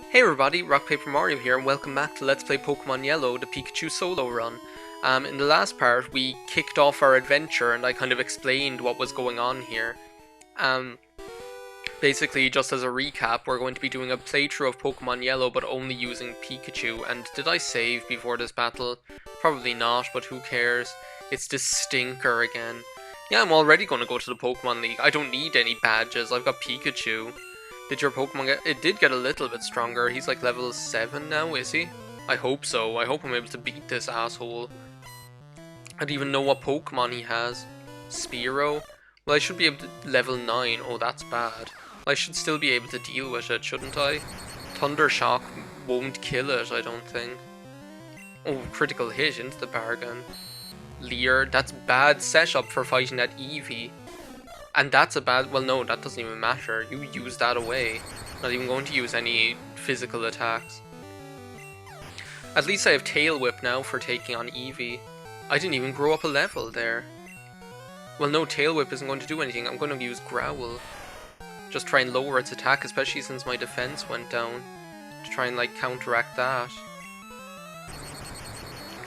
Hey everybody, RockPaperMario here, and welcome back to Let's Play Pokemon Yellow, the Pikachu solo run. In the last part, we kicked off our adventure, and I kind of explained what was going on here. Basically, just as a recap, we're going to be doing a playthrough of Pokemon Yellow, but only using Pikachu. And did I save before this battle? Probably not, but who cares? It's this stinker again. Yeah, I'm already going to go to the Pokemon League. I don't need any badges, I've got Pikachu. Did your Pokemon get... It did get a little bit stronger. He's like level 7 now, is he? I hope so. I hope I'm able to beat this asshole. I don't even know what Pokemon he has. Spearow? Well, I should be able to... Level 9. Oh, that's bad. I should still be able to deal with it, shouldn't I? Thunder Shock won't kill it, I don't think. Oh, critical hit into the bargain. Leer, that's bad setup for fighting that Eevee. And that's a bad... Well, no, that doesn't even matter. You use that away. Not even going to use any physical attacks. At least I have Tail Whip now for taking on Eevee. I didn't even grow up a level there. Well, no, Tail Whip isn't going to do anything. I'm going to use Growl. Just try and lower its attack, especially since my defense went down. To try and, like, counteract that.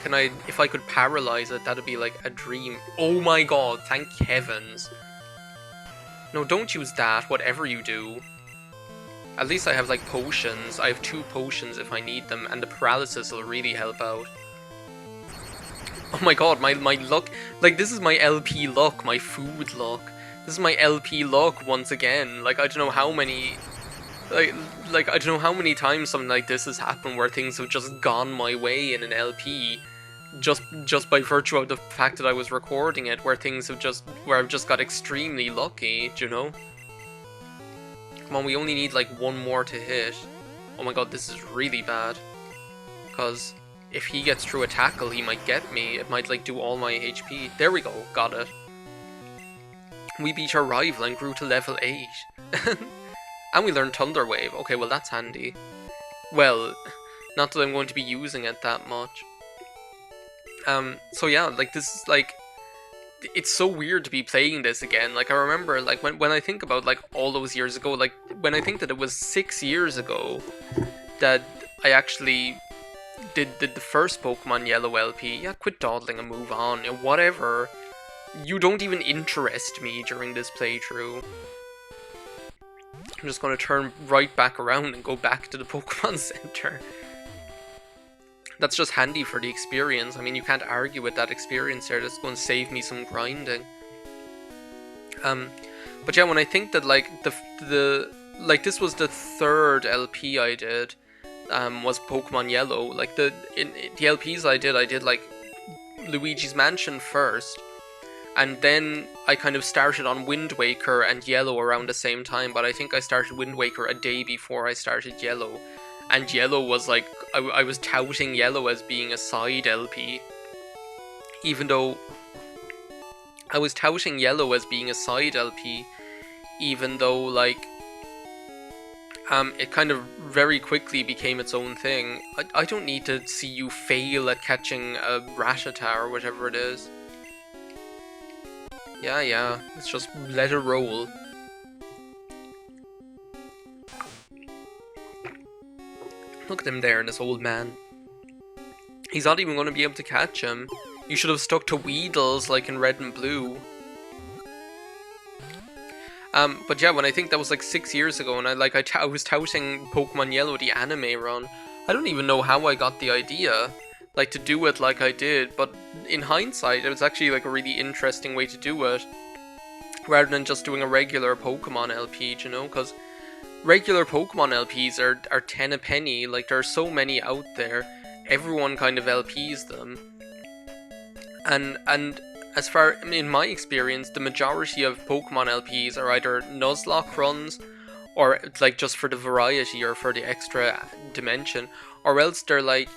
Can I... If I could paralyze it, that'd be, like, a dream. Oh my god, thank heavens. No, don't use that, whatever you do. At least I have, like, potions. I have 2 potions if I need them, and the paralysis will really help out. Oh my god, my luck... Like, this is my LP luck, my food luck. This is my LP luck once again. Like, I don't know how many... Like I don't know how many times something like this has happened where things have just gone my way in an LP. Just by virtue of the fact that I was recording it, where things have just... Where I've just got extremely lucky, do you know? Come on, we only need, like, 1 more to hit. Oh my god, this is really bad. Because if he gets through a tackle, he might get me. It might, like, do all my HP. There we go, got it. We beat our rival and grew to level 8. And we learned Thunder Wave. Okay, well, that's handy. Well, not that I'm going to be using it that much. So yeah, like, this is, like, it's so weird to be playing this again. Like, I remember, like, when I think about, like, all those years ago, like, when I think that it was 6 years ago that I actually did the first Pokemon Yellow LP. Yeah, quit dawdling and move on, you know, whatever. You don't even interest me during this playthrough. I'm just going to turn right back around and go back to the Pokemon Center. That's just handy for the experience. I mean, you can't argue with that experience there. That's going to save me some grinding. But yeah, when I think that, like, like, this was the 3rd LP I did, was Pokemon Yellow. Like, the LPs I did like Luigi's Mansion first, and then I kind of started on Wind Waker and Yellow around the same time, but I think I started Wind Waker a day before I started Yellow. And Yellow was like, I was touting Yellow as being a side LP. Even though I was touting Yellow as being a side LP, even though, like, it kind of very quickly became its own thing. I don't need to see you fail at catching a Rattata or whatever it is. Yeah, let's just let it roll. Look at him there, this old man. He's not even going to be able to catch him. You should have stuck to Weedles like in Red and Blue. But yeah, when I think that was like 6 years ago, and I was touting Pokemon Yellow, the anime run. I don't even know how I got the idea, like, to do it like I did, but in hindsight, it was actually, like, a really interesting way to do it, rather than just doing a regular Pokemon LP, you know, because regular Pokemon LPs are 10 a penny. Like, there are so many out there, everyone kind of LPs them, and as far, in my experience, the majority of Pokemon LPs are either Nuzlocke runs, or, like, just for the variety or for the extra dimension, or else they're like,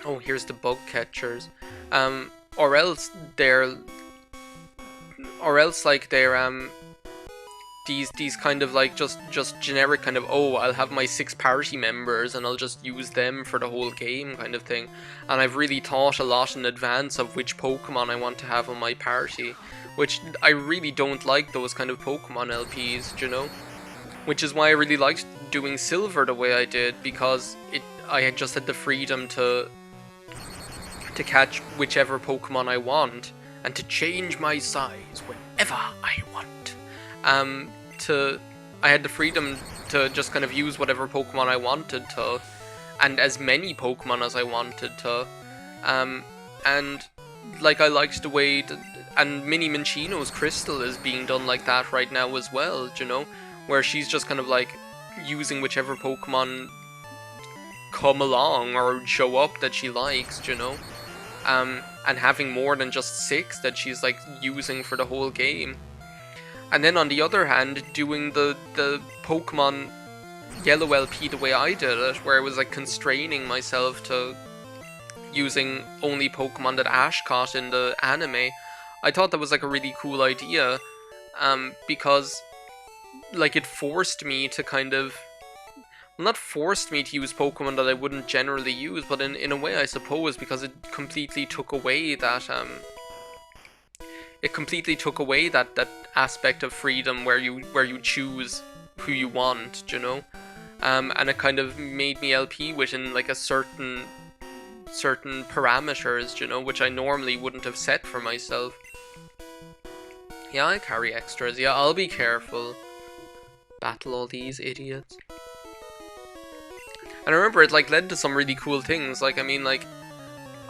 oh, here's the bug catchers, or else they're these kind of, like, just generic kind of, oh, I'll have my 6 party members and I'll just use them for the whole game kind of thing. And I've really thought a lot in advance of which Pokemon I want to have on my party, which I really don't like those kind of Pokemon LPs, you know? Which is why I really liked doing Silver the way I did, because I had just had the freedom to catch whichever Pokemon I want, and to change my size whenever I want. I had the freedom to just kind of use whatever Pokemon I wanted to, and as many Pokemon as I wanted to. And like, I liked the way and Mini Minchino's Crystal is being done like that right now as well, you know, where she's just kind of like using whichever Pokemon come along or show up that she likes, you know, and having more than just 6 that she's like using for the whole game. And then on the other hand, doing the Pokemon Yellow LP the way I did it, where it was like constraining myself to using only Pokemon that Ash caught in the anime. I thought that was like a really cool idea, because like it forced me to kind of, well, not forced me to use Pokemon that I wouldn't generally use, but in a way I suppose, because it completely took away that that aspect of freedom where you choose who you want, you know, and it kind of made me LP within like a certain parameters, you know, which I normally wouldn't have set for myself. Yeah, I carry extras. Yeah, I'll be careful. Battle all these idiots. And I remember it like led to some really cool things. Like, I mean, like,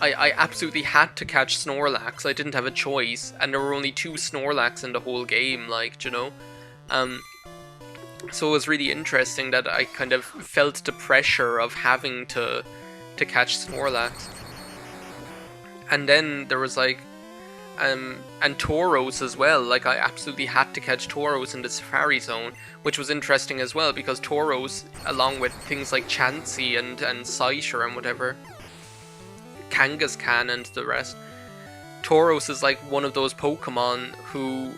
I absolutely had to catch Snorlax. I didn't have a choice, and there were only 2 Snorlax in the whole game, like, you know. So it was really interesting that I kind of felt the pressure of having to catch Snorlax. And then there was like, and Tauros as well. Like, I absolutely had to catch Tauros in the Safari Zone, which was interesting as well, because Tauros, along with things like Chansey and Scyther and whatever, Kangaskhan and the rest, Tauros is like one of those Pokemon who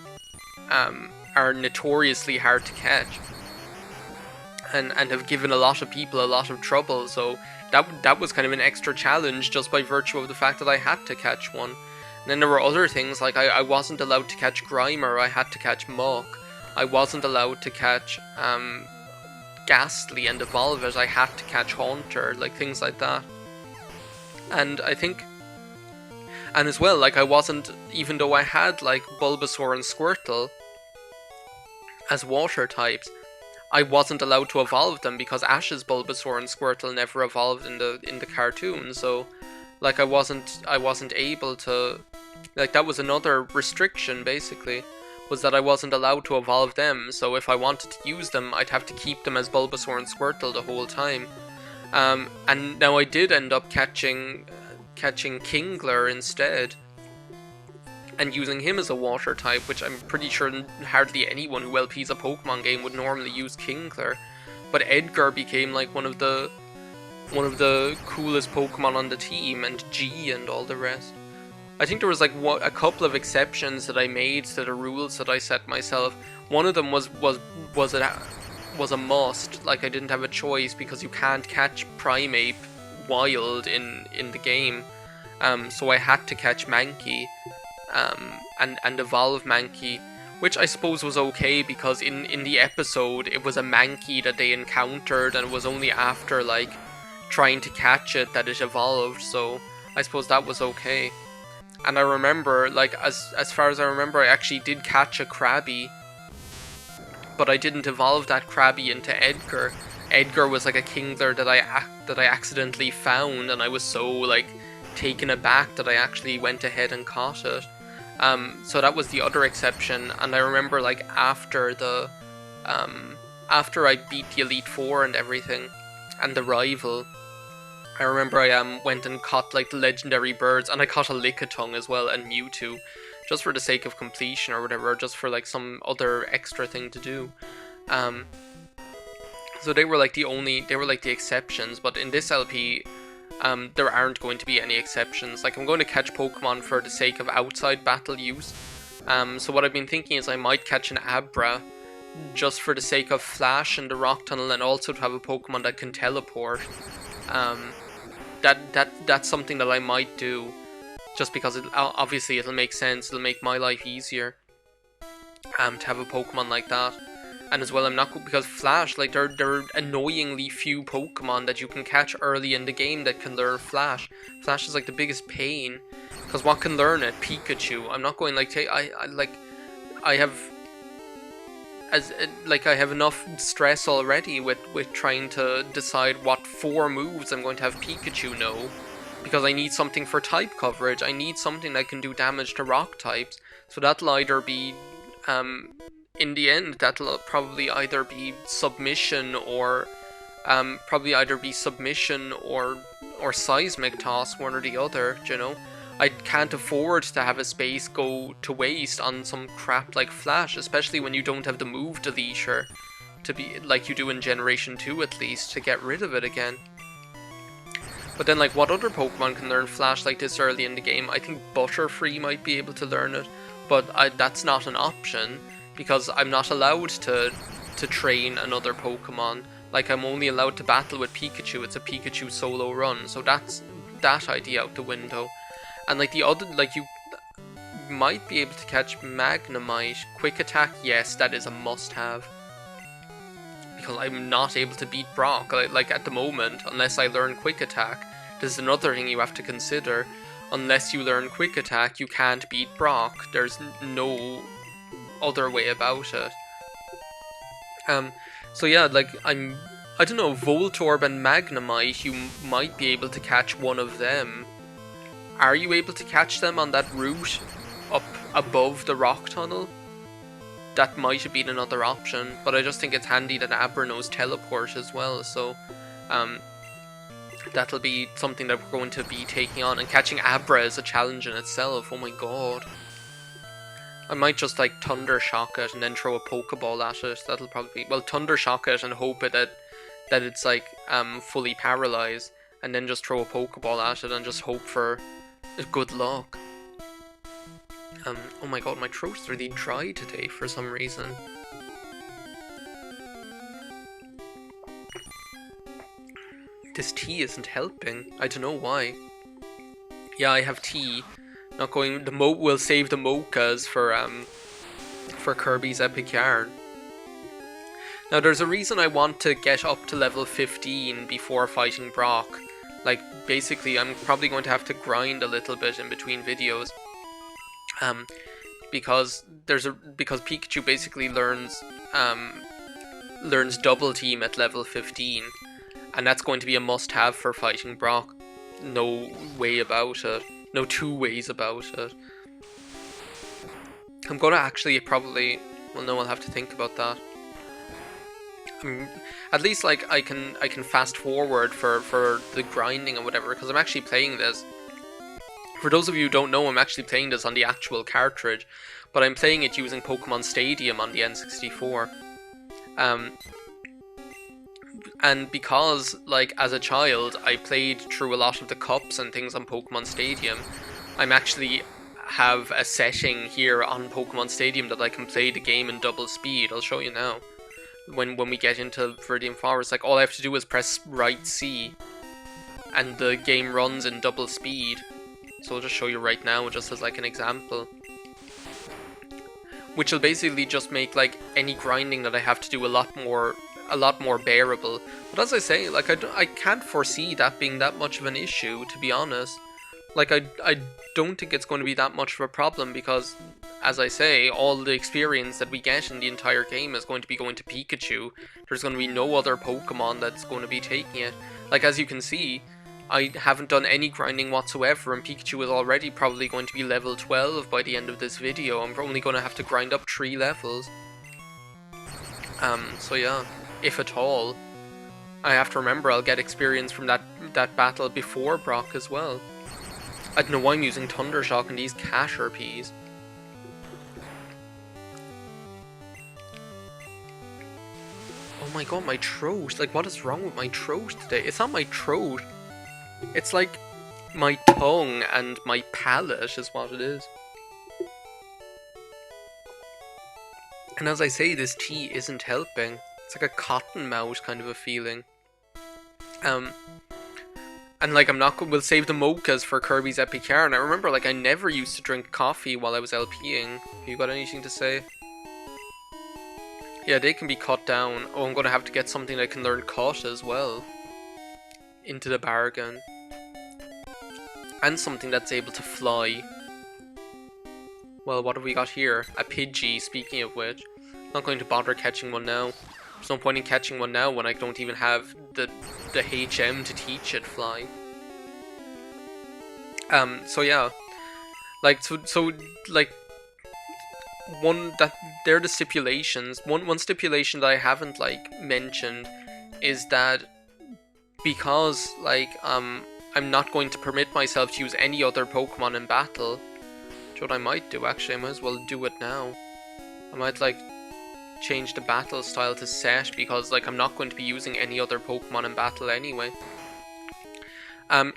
are notoriously hard to catch, and have given a lot of people a lot of trouble. So that was kind of an extra challenge just by virtue of the fact that I had to catch one. And then there were other things, like I wasn't allowed to catch Grimer, I had to catch Muk. I wasn't allowed to catch Ghastly and evolve it, I had to catch Haunter, like things like that. And I think, and as well, like, I wasn't, even though I had like Bulbasaur and Squirtle as water types, I wasn't allowed to evolve them because Ash's Bulbasaur and Squirtle never evolved in the cartoon. So like, I wasn't able to, like, that was another restriction basically, was that I wasn't allowed to evolve them. So if I wanted to use them, I'd have to keep them as Bulbasaur and Squirtle the whole time. And now I did end up catching Kingler instead, and using him as a water type, which I'm pretty sure hardly anyone who LPs a Pokemon game would normally use Kingler. But Edgar became like one of the coolest Pokemon on the team, and G and all the rest. I think there was like a couple of exceptions that I made to the rules that I set myself. One of them was a must, like I didn't have a choice, because you can't catch Primeape wild in the game. So I had to catch Mankey, and evolve Mankey, which I suppose was okay, because in the episode it was a Mankey that they encountered, and it was only after like trying to catch it that it evolved, so I suppose that was okay. And I remember, like, as far as I remember, I actually did catch a Krabby, but I didn't evolve that Krabby into Edgar. Edgar was like a Kingler that I accidentally found, and I was so like taken aback that I actually went ahead and caught it. So that was the other exception. And I remember, like, after I beat the Elite Four and everything, and the rival, I remember I went and caught like the legendary birds, and I caught a Lickitung as well, and Mewtwo, just for the sake of completion or whatever, or just for like some other extra thing to do. So they were like the exceptions, but in this LP, there aren't going to be any exceptions. Like, I'm going to catch Pokemon for the sake of outside battle use. So what I've been thinking is I might catch an Abra, just for the sake of Flash in the Rock Tunnel, and also to have a Pokemon that can teleport. That's something that I might do, just because obviously it'll make sense, it'll make my life easier, to have a Pokemon like that. And as well, I'm not because Flash, like there are annoyingly few Pokemon that you can catch early in the game that can learn Flash. Flash is like the biggest pain, because what can learn it? Pikachu. I'm not going like I have I have enough stress already with trying to decide what 4 moves I'm going to have Pikachu know, because I need something for type coverage. I need something that can do damage to rock types. So that'll either be in the end, that'll probably either be submission or seismic toss, one or the other, you know. I can't afford to have a space go to waste on some crap like Flash, especially when you don't have the move deleter to be like you do in Generation 2 at least, to get rid of it again. But then, like, what other Pokemon can learn Flash like this early in the game? I think Butterfree might be able to learn it, but that's not an option, because I'm not allowed to train another Pokemon. Like, I'm only allowed to battle with Pikachu. It's a Pikachu solo run, so that's that idea out the window. And like the other, like, you might be able to catch Magnemite. Quick Attack, yes, that is a must-have, because I'm not able to beat Brock, like at the moment, unless I learn Quick Attack. This is another thing you have to consider. Unless you learn Quick Attack, you can't beat Brock. There's no other way about it. So yeah, like, I don't know, Voltorb and Magnemite, you might be able to catch one of them. Are you able to catch them on that route up above the rock tunnel? That might have been another option, but I just think it's handy that Abra knows Teleport as well, so that'll be something that we're going to be taking on, and catching Abra is a challenge in itself. Oh my god. I might just like Thunder Shock it and then throw a Pokeball at it. That'll probably be, well, Thunder Shock it and hope that it's like fully paralyzed, and then just throw a Pokeball at it and just hope for good luck. Oh my god, my throat's really dry today for some reason. This tea isn't helping. I don't know why. Yeah, I have tea. Not going. We'll save the mochas for Kirby's Epic Yarn. Now, there's a reason I want to get up to level 15 before fighting Brock. Like, basically, I'm probably going to have to grind a little bit in between videos. Because Pikachu basically learns Double Team at level 15, and that's going to be a must-have for fighting Brock. No way about it. No two ways about it. I'm gonna actually probably... Well, no, I'll have to think about that. At least, like, I can fast forward for the grinding and whatever, because I'm actually playing this. For those of you who don't know, I'm actually playing this on the actual cartridge, but I'm playing it using Pokemon Stadium on the N64. And because, like, as a child, I played through a lot of the cups and things on Pokemon Stadium, I'm actually have a setting here on Pokemon Stadium that I can play the game in double speed. I'll show you now. When we get into Viridian Forest, like, all I have to do is press right C, and the game runs in double speed. So I'll just show you right now, just as like an example. Which will basically just make like any grinding that I have to do a lot more bearable. But as I say, like, I can't foresee that being that much of an issue, to be honest. Like, I don't think it's going to be that much of a problem, because, as I say, all the experience that we get in the entire game is going to be going to Pikachu. There's going to be no other Pokemon that's going to be taking it. Like, as you can see, I haven't done any grinding whatsoever, and Pikachu is already probably going to be level 12 by the end of this video. I'm only going to have to grind up 3 levels. So yeah, if at all. I have to remember I'll get experience from that battle before Brock as well. I don't know why I'm using Thunder Shock and these Caterpies. Oh my god, my throat. Like, what is wrong with my throat today? It's not my throat. It's like my tongue and my palate is what it is. And as I say, this tea isn't helping. It's like a cotton mouth kind of a feeling. And like, we'll save the mochas for Kirby's Epic Yarn. I remember, like, I never used to drink coffee while I was LPing. You got anything to say? Yeah, they can be cut down. Oh, I'm gonna have to get something that can learn cut as well. Into the bargain. And something that's able to fly. Well, what have we got here? A Pidgey, speaking of which. Not going to bother catching one now. There's no point in catching one now when I don't even have the HM to teach it fly. So yeah. Like, so like, they're the stipulations. One stipulation that I haven't, like, mentioned is that because, like, I'm not going to permit myself to use any other Pokemon in battle. What I might do, actually, I might as well do it now. I might, like, change the battle style to set, because, like, I'm not going to be using any other Pokemon in battle anyway.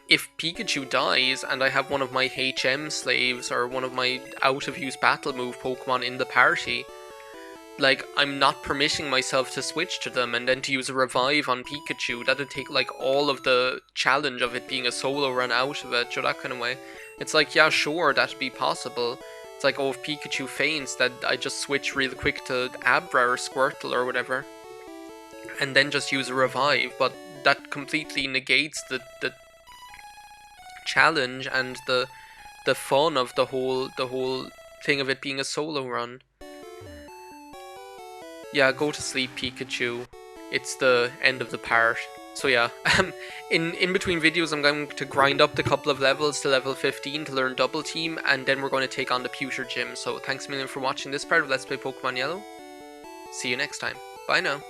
If Pikachu dies and I have one of my HM slaves or one of my out-of-use battle move Pokemon in the party, like, I'm not permitting myself to switch to them and then to use a revive on Pikachu. That'd take, like, all of the challenge of it being a solo run out of it, that kind of way. It's like, yeah, sure, that'd be possible. It's like, oh, if Pikachu faints, that I just switch real quick to Abra or Squirtle or whatever, and then just use a revive, but that completely negates the challenge and the fun of the whole thing of it being a solo run. Yeah, go to sleep, Pikachu. It's the end of the part. So yeah, in between videos I'm going to grind up the couple of levels to level 15 to learn Double Team, and then we're going to take on the Pewter Gym. So thanks a million for watching this part of Let's Play Pokemon Yellow. See you next time. Bye now.